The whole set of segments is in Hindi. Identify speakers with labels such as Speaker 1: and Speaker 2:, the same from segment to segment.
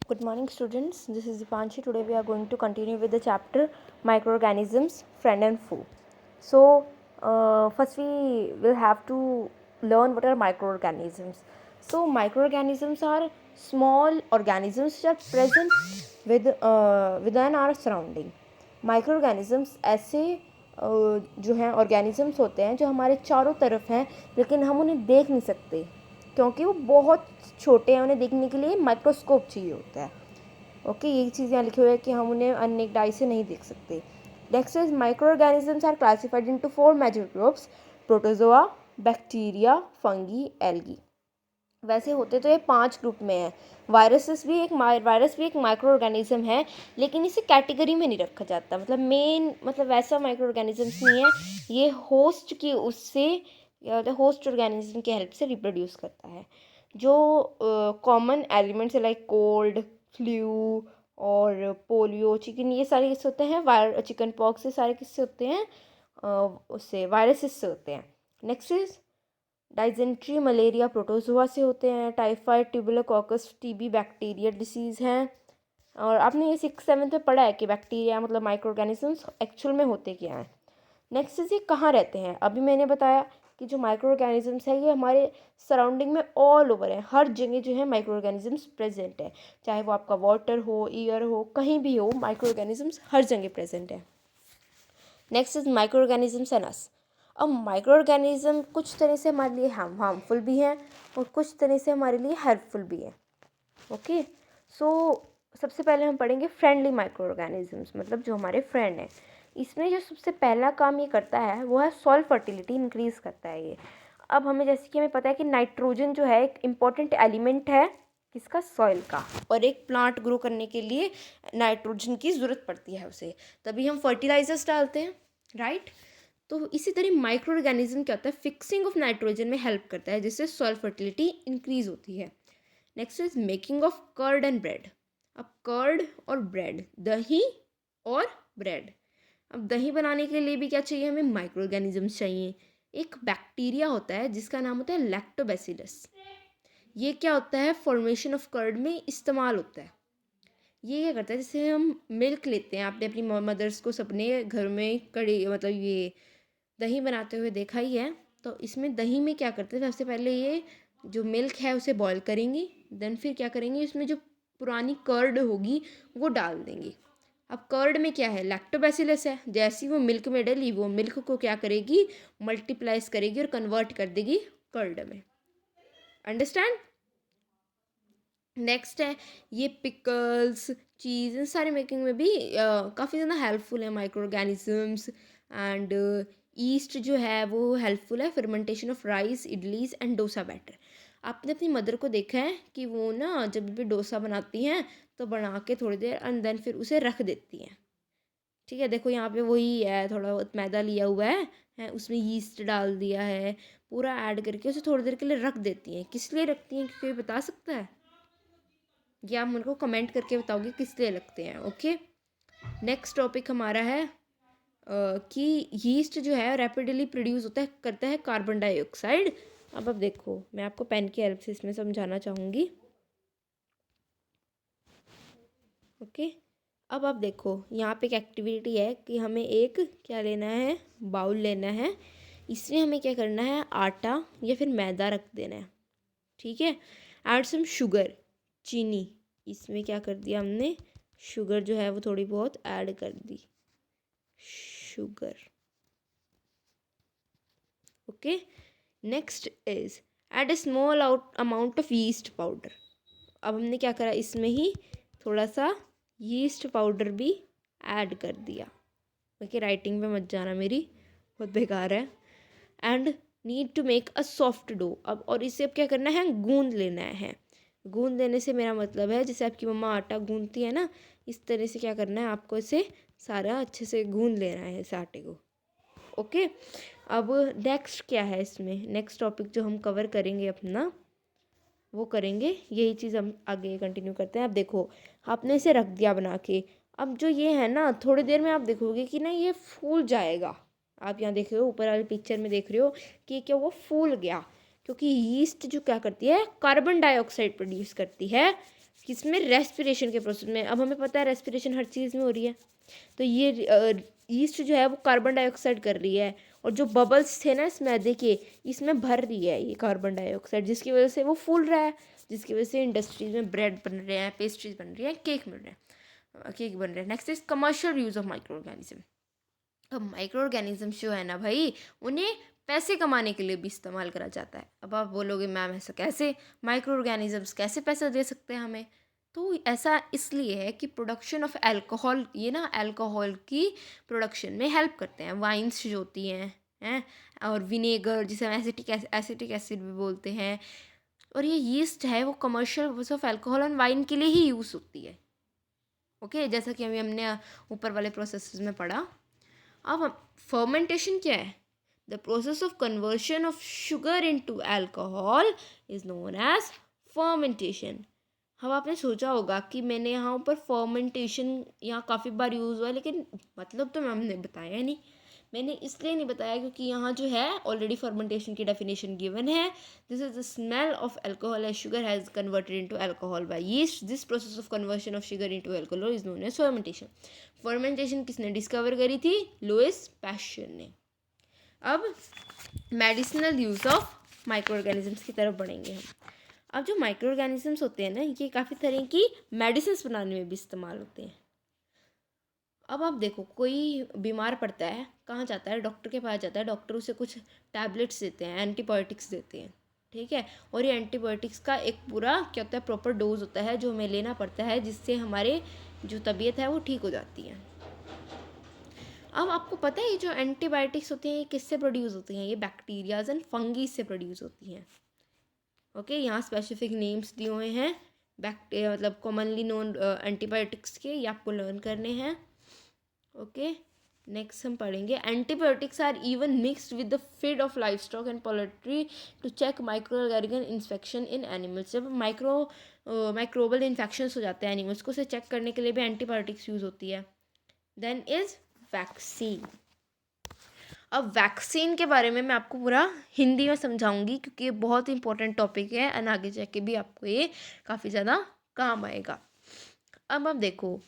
Speaker 1: Good morning, students. This is Dipanshi. Today we are going to continue with the chapter Microorganisms, Friend and Foe. So, first we will have to learn what are microorganisms. So, microorganisms are small organisms which are present within our surrounding. Microorganisms ऐसे जो हैं organisms होते हैं जो हमारे चारों तरफ हैं, लेकिन हम उन्हें देख नहीं सकते क्योंकि वो बहुत छोटे हैं. उन्हें देखने के लिए माइक्रोस्कोप चाहिए होता है. ओके, यही चीज़ यहाँ लिखे हुए है कि हम उन्हें अनेक डाई से नहीं देख सकते. Next is microorganisms are classified into 4 major groups: protozoa, bacteria, fungi, algae. वैसे होते तो ये 5 ग्रुप में है. वायरस भी एक माइक्रो ऑर्गेनिज्म है, लेकिन इसे कैटेगरी में नहीं रखा जाता. मतलब वैसा माइक्रो ऑर्गेनिजम्स नहीं है. ये होस्ट की उससे होस्ट ऑर्गेनिज्म की हेल्प से रिप्रोड्यूस करता है. जो common elements like cold, flu और पोलियो, चिकन, ये सारे किससे होते हैं? चिकन पॉक्स, ये सारे किससे होते हैं? उससे वायरसेस से होते हैं. नेक्स्ट इज डाइजेंट्री, मलेरिया प्रोटोजोआ से होते हैं. Typhoid, tuberculosis, TB bacteria disease हैं. और आपने ये 6th-7th में पढ़ा है कि बैक्टीरिया मतलब माइक्रो ऑर्गेनिजम्स एक्चुअल में होते क्या हैं. नेक्स्ट इज ये कहाँ रहते हैं. अभी मैंने बताया कि जो माइक्रो ऑर्गेनिजम्स है ये हमारे सराउंडिंग में ऑल ओवर है. हर जगह जो है माइक्रो ऑर्गेनिजम्स प्रेजेंट है. चाहे वो आपका वाटर हो, एयर हो, कहीं भी हो, माइक्रो ऑर्गेनिजम्स हर जगह प्रेजेंट है. Next is micro organisms and us. अब माइक्रो ऑर्गेनिज्म कुछ तरह से हमारे लिए हार्मफुल भी हैं और कुछ तरह से हमारे लिए हेल्पफुल भी हैं. ओके, सो सबसे पहले हम पढ़ेंगे फ्रेंडली माइक्रो ऑर्गेनिजम्स, मतलब जो हमारे फ्रेंड हैं. इसमें जो सबसे पहला काम ये करता है वो है सॉइल फर्टिलिटी इंक्रीज़ करता है ये. अब जैसे कि हमें पता है कि नाइट्रोजन जो है एक इम्पॉर्टेंट एलिमेंट है किसका? सॉइल का. और एक प्लांट ग्रो करने के लिए नाइट्रोजन की ज़रूरत पड़ती है उसे, तभी हम फर्टिलाइजर्स डालते हैं, राइट. तो इसी तरह माइक्रो ऑर्गेनिज्म क्या होता है? फिक्सिंग ऑफ नाइट्रोजन में हेल्प करता है, जिससे सॉइल फर्टिलिटी इंक्रीज होती है. Next is making of curd and bread. अब कर्ड और ब्रेड, दही और ब्रेड. अब दही बनाने के लिए भी क्या चाहिए हमें? माइक्रो ऑर्गेनिजम्स चाहिए. एक बैक्टीरिया होता है जिसका नाम होता है लैक्टोबैसिलस. ये क्या होता है? फॉर्मेशन ऑफ कर्ड में इस्तेमाल होता है. ये क्या करता है? जैसे हम मिल्क लेते हैं, आपने अपनी मदर्स को सपने घर में कड़ी मतलब ये दही बनाते हुए देखा ही है. तो इसमें दही में क्या करते हैं? सबसे पहले ये जो मिल्क है उसे बॉईल करेंगी, देन फिर क्या करेंगे? इसमें जो पुरानी कर्ड होगी वो डाल देंगी. अब कर्ड में क्या है? लैक्टोबैसिलस है. जैसी वो मिल्क में डली, वो मिल्क को क्या करेगी? मल्टीप्लाइज करेगी और कन्वर्ट कर देगी कर्ड में. अंडरस्टैंड? नेक्स्ट है ये पिकल्स, चीज़, इन सारे मेकिंग में भी काफ़ी ज़्यादा हेल्पफुल है माइक्रो ऑर्गेनिजम्स. एंड ईस्ट जो है वो हेल्पफुल है fermentation of rice, idlis and dosa batter. आपने अपनी मदर को देखा है कि वो ना जब भी डोसा बनाती हैं तो बना के थोड़ी देर एंड देन फिर उसे रख देती हैं. ठीक है, देखो यहाँ पे वही है, थोड़ा बहुत मैदा लिया हुआ है, उसमें यीस्ट डाल दिया है, पूरा ऐड करके उसे थोड़ी देर के लिए रख देती हैं. किस लिए रखती हैं? कोई बता सकता है? या आप मेरे को कमेंट करके बताओगे किस लिए लगते हैं. ओके, नेक्स्ट टॉपिक हमारा है कि यीस्ट जो है रैपिडली प्रोड्यूस करता है कार्बन डाइऑक्साइड. अब देखो, मैं आपको पेन की हेल्प से इसमें समझाना चाहूँगी. ओके, अब आप देखो यहाँ पे एक एक्टिविटी है कि हमें एक क्या लेना है? बाउल लेना है. इसमें हमें क्या करना है? आटा या फिर मैदा रख देना है. ठीक है, ऐड सम शुगर, चीनी. इसमें क्या कर दिया हमने? शुगर जो है वो थोड़ी बहुत ऐड कर दी. Sugar. Okay, next is add a small amount of yeast powder. अब हमने क्या करा? इसमें ही थोड़ा सा यीस्ट पाउडर भी ऐड कर दिया. ओके, राइटिंग पे मत जाना मेरी, बहुत बेकार है. And need to make a soft dough. अब और इसे अब क्या करना है? गूंद लेना है. गूंद देने से मेरा मतलब है जैसे आपकी मम्मा आटा गूंदती है ना, इस तरह से क्या करना है आपको? इसे सारा अच्छे से गूंद लेना है इस आटे को. ओके, अब नेक्स्ट क्या है इसमें? नेक्स्ट टॉपिक जो हम कवर करेंगे अपना वो करेंगे, यही चीज़ हम आगे कंटिन्यू करते हैं. अब देखो, आपने इसे रख दिया बना के. अब जो ये है ना, थोड़ी देर में आप देखोगे कि ना ये फूल जाएगा. आप यहाँ देख रहे हो, ऊपर वाले पिक्चर में देख रहे हो कि क्या वो फूल गया, क्योंकि यीस्ट जो क्या करती है? कार्बन डाइऑक्साइड प्रोड्यूस करती है किसमें, रेस्पिरेशन के प्रोसेस में। अब हमें पता है रेस्पिरेशन हर चीज़ में हो रही है, तो ये ईस्ट जो है वो कार्बन डाइऑक्साइड कर रही है, और जो बबल्स थे ना इस मैदे के, इसमें भर रही है ये कार्बन डाइऑक्साइड, जिसकी वजह से वो फूल रहा है, जिसकी वजह से इंडस्ट्रीज में ब्रेड बन रहे हैं, पेस्ट्रीज बन रही हैं, केक मिल रहे हैं, केक बन रहे हैं। Next is commercial use of micro organism. अब माइक्रो ऑर्गेनिज्म जो है ना भाई, उन्हें पैसे कमाने के लिए भी इस्तेमाल करा जाता है। अब आप बोलोगे मैम ऐसा कैसे, माइक्रो ऑर्गेनिजम्स कैसे पैसा दे सकते हैं हमें? तो ऐसा इसलिए है कि प्रोडक्शन ऑफ अल्कोहल, ये ना अल्कोहल की प्रोडक्शन में हेल्प करते हैं। वाइन्स जो होती हैं और विनेगर, जिसे हम एसिटिक एसिड भी बोलते हैं, और ये यीस्ट है वो commercial purpose of alcohol and wine के लिए ही यूज़ होती है। ओके, जैसा कि अभी हमने ऊपर वाले प्रोसेस में पढ़ा। अब फर्मेंटेशन क्या है? The process of conversion of sugar into alcohol is known as fermentation. अब आपने सोचा होगा कि मैंने यहाँ ऊपर फर्मेंटेशन यहाँ काफ़ी बार यूज़ हुआ है, लेकिन मतलब तो मैम ने बताया नहीं। मैंने इसलिए नहीं बताया क्योंकि यहाँ जो है ऑलरेडी फर्मेंटेशन की डेफिनेशन गिवन है। This is the smell of alcohol as sugar has converted into alcohol by yeast. This process of conversion of sugar into alcohol is known as fermentation. Fermentation किसने डिस्कवर करी थी? लुइस पैस्चर ने। अब medicinal use of micro organisms की तरफ बढ़ेंगे हम। अब जो माइक्रो ऑर्गेनिजम्स होते हैं ना, ये काफ़ी तरह की मेडिसिन बनाने में भी इस्तेमाल होते हैं। अब आप देखो, कोई बीमार पड़ता है, कहाँ जाता है? डॉक्टर के पास जाता है। डॉक्टर उसे कुछ टैबलेट्स देते हैं, एंटीबायोटिक्स देते हैं, ठीक है। और ये एंटीबायोटिक्स का एक पूरा क्या होता है, प्रॉपर डोज होता है जो हमें लेना पड़ता है, जिससे हमारे जो तबीयत है वो ठीक हो जाती है। अब आपको पता है ये जो एंटीबायोटिक्स होती हैं ये किससे प्रोड्यूस होती हैं? ये बैक्टीरियाज एंड फंगी से प्रोड्यूस होती हैं। ओके, यहाँ स्पेसिफिक नेम्स दिए हुए हैं बैक्टीरिया, मतलब कॉमनली नोन एंटीबायोटिक्स के, ये आपको लर्न करने हैं। ओके, नेक्स्ट हम पढ़ेंगे antibiotics are even mixed with the feed of livestock and poultry to check micro organism infection in animals. जब माइक्रोबल इन्फेक्शंस हो जाते हैं एनिमल्स को, उसे चेक करने के लिए भी एंटीबायोटिक्स यूज़ होती है। Then is vaccine. अब वैक्सीन के बारे में मैं आपको पूरा हिंदी में समझाऊंगी क्योंकि ये बहुत इंपॉर्टेंट टॉपिक है और आगे जाके भी आपको ये काफ़ी ज़्यादा काम आएगा। अब आप देखो,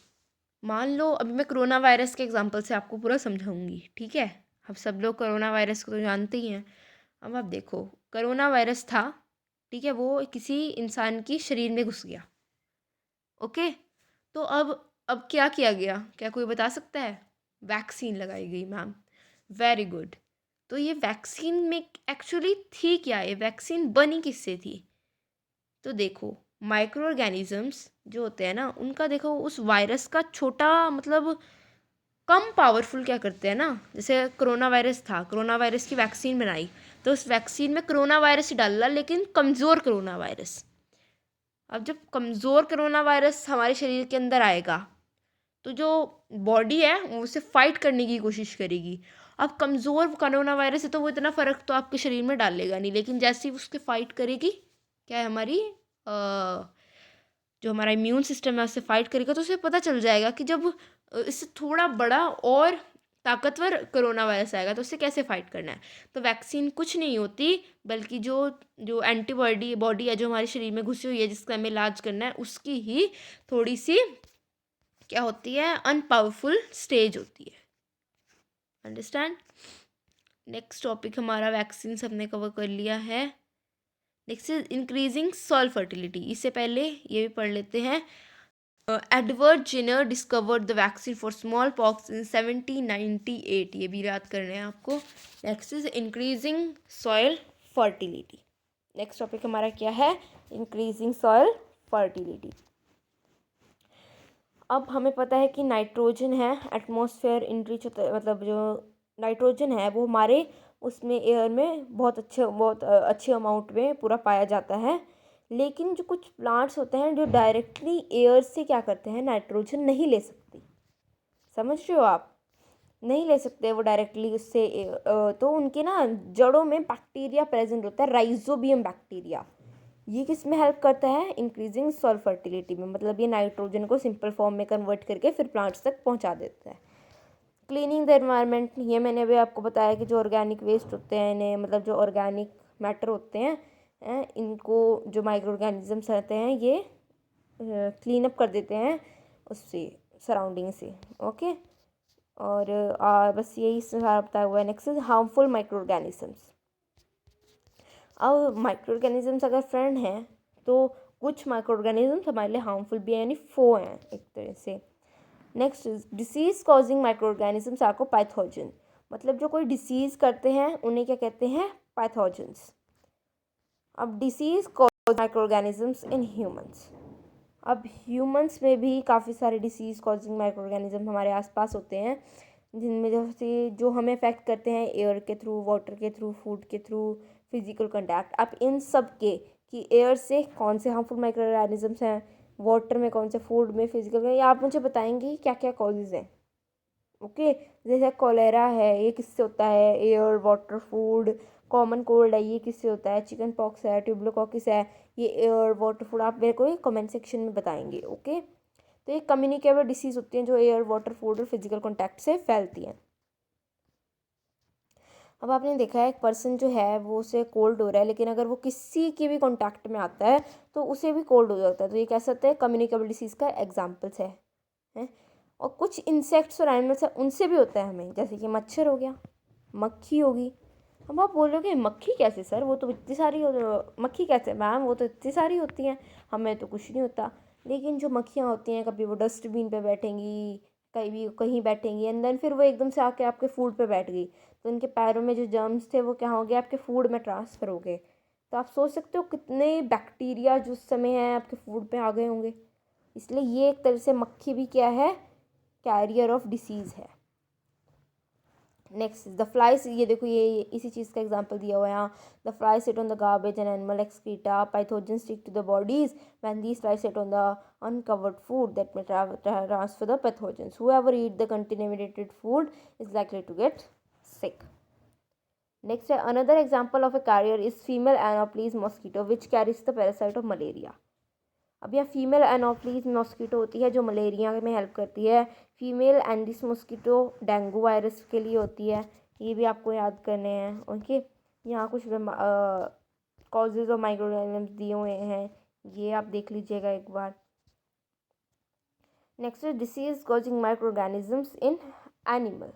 Speaker 1: मान लो अभी मैं कोरोना वायरस के एग्जांपल से आपको पूरा समझाऊंगी, ठीक है। अब सब लोग कोरोना वायरस को तो जानते ही हैं। अब आप देखो, कोरोना वायरस था, ठीक है, वो किसी इंसान की शरीर में घुस गया। ओके, तो अब क्या किया गया? क्या कोई बता सकता है? वैक्सीन लगाई गई मैम, वेरी गुड। तो ये वैक्सीन में एक्चुअली थी क्या? ये वैक्सीन बनी किससे थी? तो देखो, माइक्रो ऑर्गेनिजम्स जो होते हैं ना, उनका देखो उस वायरस का छोटा मतलब कम पावरफुल क्या करते हैं ना, जैसे कोरोना वायरस था, कोरोना वायरस की वैक्सीन बनाई, तो उस वैक्सीन में कोरोना वायरस ही डाला, लेकिन कमज़ोर कोरोना वायरस। अब जब कमज़ोर कोरोना वायरस हमारे शरीर के अंदर आएगा तो जो बॉडी है वो उसे फाइट करने की कोशिश करेगी। अब कमज़ोर कोरोना वायरस है तो वो इतना फ़र्क तो आपके शरीर में डालेगा नहीं, लेकिन जैसे ही उसके फाइट करेगी, क्या है हमारी जो हमारा इम्यून सिस्टम है उससे फाइट करेगा, तो उसे पता चल जाएगा कि जब इससे थोड़ा बड़ा और ताकतवर कोरोना वायरस आएगा तो उससे कैसे फाइट करना है। तो वैक्सीन कुछ नहीं होती, बल्कि जो जो बॉडी है जो हमारे शरीर में घुसी हुई है, जिसका हमें इलाज करना है, उसकी ही थोड़ी सी क्या होती है, अनपावरफुल स्टेज होती है। अंडरस्टैंड? नेक्स्ट टॉपिक हमारा वैक्सीन हमने कवर कर लिया है। Next is increasing soil fertility. इससे पहले ये भी पढ़ लेते हैं। Edward Jenner discovered the vaccine for smallpox in 1798। ये भी याद करना है आपको। Next is increasing soil fertility. Next topic हमारा क्या है? Increasing soil fertility. अब हमें पता है कि नाइट्रोजन है एटमॉस्फेयर इनरिच होता है, मतलब जो नाइट्रोजन है वो हमारे उसमें एयर में बहुत अच्छे अमाउंट में पूरा पाया जाता है। लेकिन जो कुछ प्लांट्स होते हैं जो डायरेक्टली एयर से क्या करते हैं, नाइट्रोजन नहीं ले सकती। समझ रहे हो आप? नहीं ले सकते वो डायरेक्टली उससे, तो उनके ना जड़ों में बैक्टीरिया प्रेजेंट होता है, राइजोबियम बैक्टीरिया। ये किस में हेल्प करता है? इंक्रीजिंग सॉइल फर्टिलिटी में। मतलब ये नाइट्रोजन को सिंपल फॉर्म में कन्वर्ट करके फिर प्लांट्स तक पहुंचा देता है। क्लीनिंग द एनवायरनमेंट, ये मैंने अभी आपको बताया कि जो ऑर्गेनिक वेस्ट होते हैं इन्हें, मतलब जो ऑर्गेनिक मैटर होते हैं इनको जो माइक्रो ऑर्गेनिजम्स रहते हैं ये क्लीन अप कर देते हैं उससे, सराउंडिंग से। ओके, और बस यही सारा बताया हुआ है। Next is harmful micro organisms. अब माइक्रो ऑर्गेनिजम्स अगर फ्रेंड हैं तो कुछ माइक्रो ऑर्गेनिजम्स हमारे लिए हार्मफुल भी हैं, यानी फो हैं एक तरह से। Next is disease causing micro organisms are को पैथोजन। मतलब जो कोई डिसीज़ करते हैं उन्हें क्या कहते हैं? पैथोजन्स। अब disease cause micro organisms in humans. अब ह्यूमंस में भी काफ़ी सारे डिसीज़ कॉजिंग माइक्रो ऑर्गेनिज्म हमारे आसपास होते हैं, जिनमें जैसे जो हमें अफेक्ट करते हैं एयर के थ्रू, वाटर के थ्रू, फूड के थ्रू, फिजिकल कंटैक्ट। अब इन सब के कि एयर से कौन से हार्मफुल माइक्रो ऑर्गेनिजम्स हैं, वाटर में कौन से, फूड में, फिजिकल, ये आप मुझे बताएंगी क्या क्या कॉजेज़ हैं। ओके, जैसे कोलेरा है, ये किससे होता है? Air, water, food. Common cold है, ये किससे होता है? चिकन पॉक्स है, ट्यूबरोकोकिस है, ये एयर, वाटर, फूड। आप मेरे को कमेंट सेक्शन में बताएंगे। ओके, तो ये कम्युनिकेबल डिसीज़ होती हैं जो एयर, वाटर, फूड और फिजिकल कॉन्टैक्ट से फैलती हैं। अब आपने देखा है एक पर्सन जो है वो उसे कोल्ड हो रहा है, लेकिन अगर वो किसी के भी कॉन्टैक्ट में आता है तो उसे भी कोल्ड हो जाता है। तो ये कह सकते हैं कम्युनिकेबल डिसीज़ का एग्जाम्पल्स है। और कुछ इंसेक्ट्स और एनिमल्स हैं उनसे भी होता है हमें, जैसे कि मच्छर हो गया, मक्खी होगी। अब आप बोलोगे मक्खी कैसे सर, वो तो इतनी सारी मक्खी कैसे मैम, वो तो इतनी सारी होती हैं, हमें तो कुछ नहीं होता। लेकिन जो मक्खियाँ होती हैं, कभी वो डस्टबिन पे बैठेंगी, कहीं बैठेंगी, एंड देन फिर वो एकदम से आके आपके फूड पे बैठ गई, तो उनके पैरों में जो जर्म्स थे वो क्या हो गए? आपके फूड में ट्रांसफ़र हो गए। तो आप सोच सकते हो कितने बैक्टीरिया जो उस समय हैं आपके फूड पे आ गए होंगे। इसलिए ये एक तरह से मक्खी भी क्या है? कैरियर ऑफ डिसीज़ है। नेक्स्ट द फ्लाइज, ये देखो ये इसी चीज़ का एग्जांपल दिया हुआ है यहाँ। The fly sit on the garbage and animal excreta, pathogen stick to the bodies when these fly sit on the uncovered food that may transfer the pathogens. Whoever eat the contaminated food is likely to get sick. Next, another example of a carrier is female Anopheles mosquito which carries the parasite of malaria. अब यहाँ फीमेल एनोफ्लीज मॉस्किटो होती है जो मलेरिया में हेल्प करती है। Female Andes mosquito dengue virus के लिए होती है, ये भी आपको याद करने हैं। ओके, यहाँ कुछ कॉजेज ऑफ माइक्रो ऑर्गेनिजम्स दिए हुए हैं, ये आप देख लीजिएगा एक बार। नेक्स्ट है disease causing micro organisms in animal.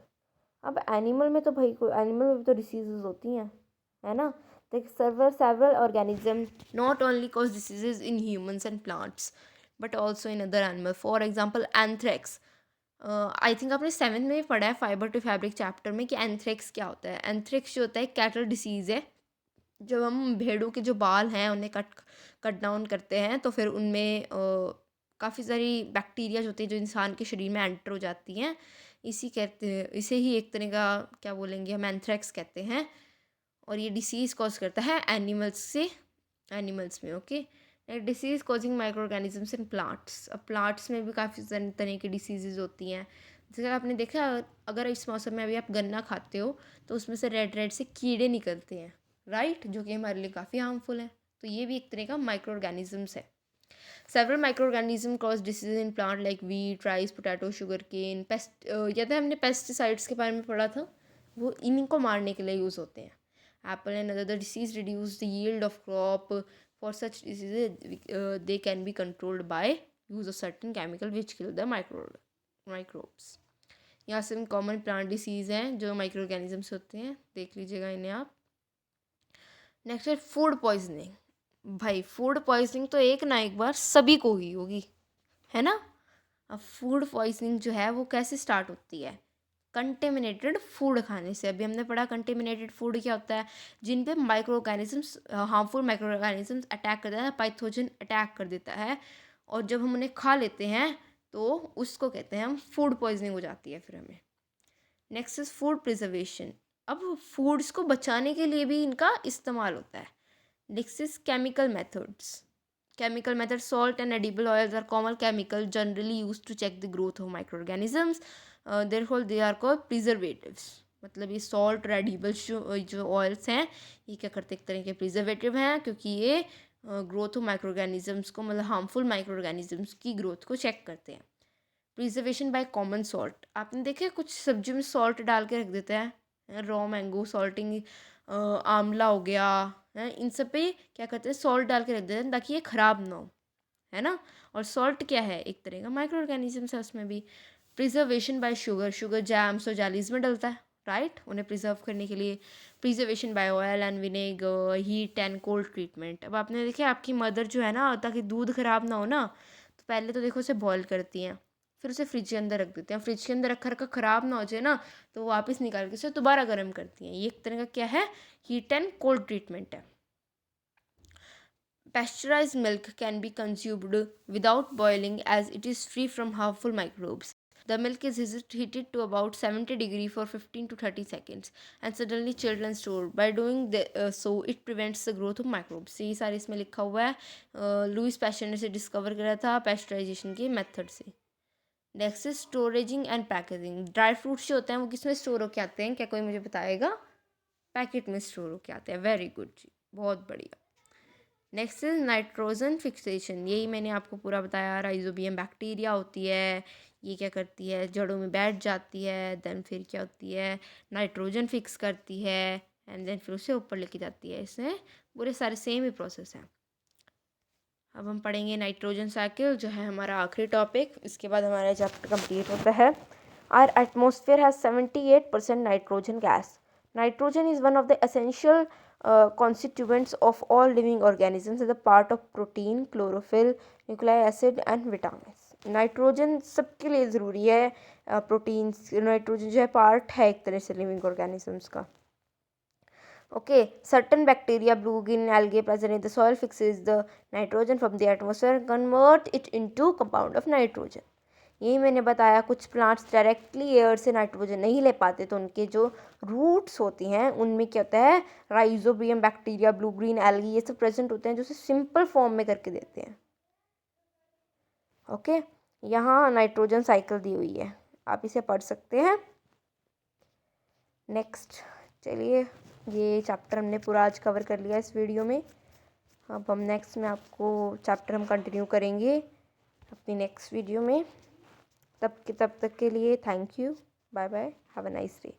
Speaker 1: अब एनिमल में तो भाई कोई एनिमल में भी तो डिसीजेज होती हैं, है ना? The several organisms not only cause diseases in humans and plants but also in other animals. For example, anthrax. I think आपने 7th में भी पढ़ा है फाइबर टू फैब्रिक चैप्टर में कि एंथ्रेक्स क्या होता है। एंथ्रेक्स जो होता है कैटल डिसीज़ है। जब हम भेड़ों के जो बाल हैं उन्हें कट डाउन करते हैं तो फिर उनमें काफ़ी सारी बैक्टीरिया होती हैं जो इंसान के शरीर में एंटर हो जाती हैं। इसे ही एक तरह का क्या बोलेंगे हम, एंथ्रेक्स कहते हैं। और ये डिसीज़ कॉज करता है एनिमल्स में। Okay, disease causing micro organisms in plants. अब प्लांट्स में भी काफ़ी तरह की डिसीज़ होती हैं। जैसे आपने देखा अगर इस मौसम में अभी आप गन्ना खाते हो तो उसमें से रेड से कीड़े निकलते हैं, राइट, जो कि हमारे लिए काफ़ी हार्मफुल है। तो ये भी एक तरह का माइक्रो ऑर्गेनिजम्स है। Several micro organism cause disease in plant like wheat, rice, potato, sugar cane. याद है हमने पेस्टिसाइड्स के बारे में पढ़ा था, वो इन्हीं को मारने के लिए यूज़ होते हैं। Apple and other disease reduce the yield of crop. For such diseases, they can be controlled by use of certain chemical which kill the microbes. यहाँ से कॉमन प्लांट डिसीज़ हैं जो माइक्रो ऑर्गेनिजम्स होते हैं, देख लीजिएगा इन्हें आप। नेक्स्ट है फूड पॉइजनिंग। भाई फूड पॉइजनिंग तो एक ना एक बार सभी को ही होगी, है ना? अब फूड पॉइजनिंग जो है वो कैसे स्टार्ट होती है? कंटेमिनेटेड फूड खाने से। अभी हमने पढ़ा कंटेमिनेटेड फूड क्या होता है, जिन पे micro organisms, harmful micro organisms attack कर देता है, पैथोजन अटैक कर देता है, और जब हम उन्हें खा लेते हैं तो उसको कहते हैं हम फूड पॉइजनिंग हो जाती है फिर हमें। Next is food preservation. अब फूड्स को बचाने के लिए भी इनका इस्तेमाल होता है। Next is chemical methods. Chemical methods, salt and edible oils are common chemical generally used to check the growth of microorganisms. Therefore they are called preservatives. मतलब ये salt और edible जो oils हैं ये क्या करते हैं, एक तरह के प्रिजर्वेटिव हैं, क्योंकि ये ग्रोथ ऑफ माइक्रो ऑर्गेनिजम्स को, मतलब हार्मफुल माइक्रो ऑर्गेनिजम्स की ग्रोथ को चेक करते हैं। Preservation by common salt. आपने देखे कुछ सब्जी में सॉल्ट डाल के रख देते हैं, रॉ मैंगो सॉल्टिंग, आंवला हो गया है, इन सब पे क्या करते हैं, सॉल्ट डाल के रख देते हैं ताकि ये ख़राब ना हो, है ना। और सॉल्ट क्या है, एक तरह का माइक्रो ऑर्गेनिजम्स है उसमें भी। Preservation by sugar, sugar jams और जैलीज में डलता है, राइट, उन्हें प्रिजर्व करने के लिए। Preservation by oil and vinegar, heat and cold treatment. अब आपने देखा आपकी मदर जो है ना, ताकि दूध खराब ना हो ना, तो पहले तो देखो उसे बॉयल करती हैं, फिर उसे फ्रिज के अंदर रख देते हैं, फ्रिज के अंदर रखा रखा ख़राब ना हो जाए ना, तो वापस निकाल के उसे दोबारा गर्म करती हैं। ये एक तरह का क्या है, हीट एंड कोल्ड ट्रीटमेंट है। Pasteurized milk can be consumed without boiling as it is free from harmful microbes. The milk is heated to about 70 degrees for 15 to 30 seconds and suddenly chilled and stored. By doing so, it prevents the growth of microbes. ये सारे इसमें लिखा हुआ है। लुइस पैस्चर ने इसे डिस्कवर करा था पेस्चराइजेशन के मेथड से। Next is storaging and packaging. Dry fruits जो होते हैं वो किसमें स्टोर होके आते हैं, क्या कोई मुझे बताएगा? पैकेट में स्टोर होके आते हैं। वेरी गुड जी, बहुत बढ़िया। Next is nitrogen fixation. यही मैंने आपको पूरा बताया। राइजोबियम बैक्टीरिया होती है, ये क्या करती है, जड़ों में बैठ जाती है, देन फिर क्या होती है, नाइट्रोजन फिक्स करती है, एंड देन फिर उसे ऊपर लेके जाती है। इसमें पूरे सारे सेम ही प्रोसेस हैं। अब हम पढ़ेंगे नाइट्रोजन साइकिल, जो है हमारा आखिरी टॉपिक। इसके बाद हमारा चैप्टर कंप्लीट होता है। Our atmosphere has 78% nitrogen gas. Nitrogen is one of the essential constituents of all living organisms is a part of protein, chlorophyll, nucleic acid and vitamins. Nitrogen सबके लिए ज़रूरी है। प्रोटीन्स, नाइट्रोजन जो है पार्ट है एक तरह से लिविंग ऑर्गेनिजम्स का। Okay, certain bacteria, blue green algae present in the soil fixes the nitrogen from the atmosphere and convert it into compound of nitrogen. यही मैंने बताया, कुछ प्लांट्स डायरेक्टली एयर से नाइट्रोजन नहीं ले पाते, तो उनके जो रूट्स होती हैं उनमें क्या होता है, rhizobium bacteria, blue green algae, ये सब प्रेजेंट होते हैं जो उसे सिंपल फॉर्म में करके देते हैं। ओके, यहाँ नाइट्रोजन साइकिल दी हुई है, आप इसे पढ़ सकते हैं। नेक्स्ट, चलिए ये चैप्टर हमने पूरा आज कवर कर लिया इस वीडियो में। अब हम नेक्स्ट में आपको चैप्टर हम कंटिन्यू करेंगे अपनी नेक्स्ट वीडियो में। तब तक के लिए thank you, bye bye, have a nice day.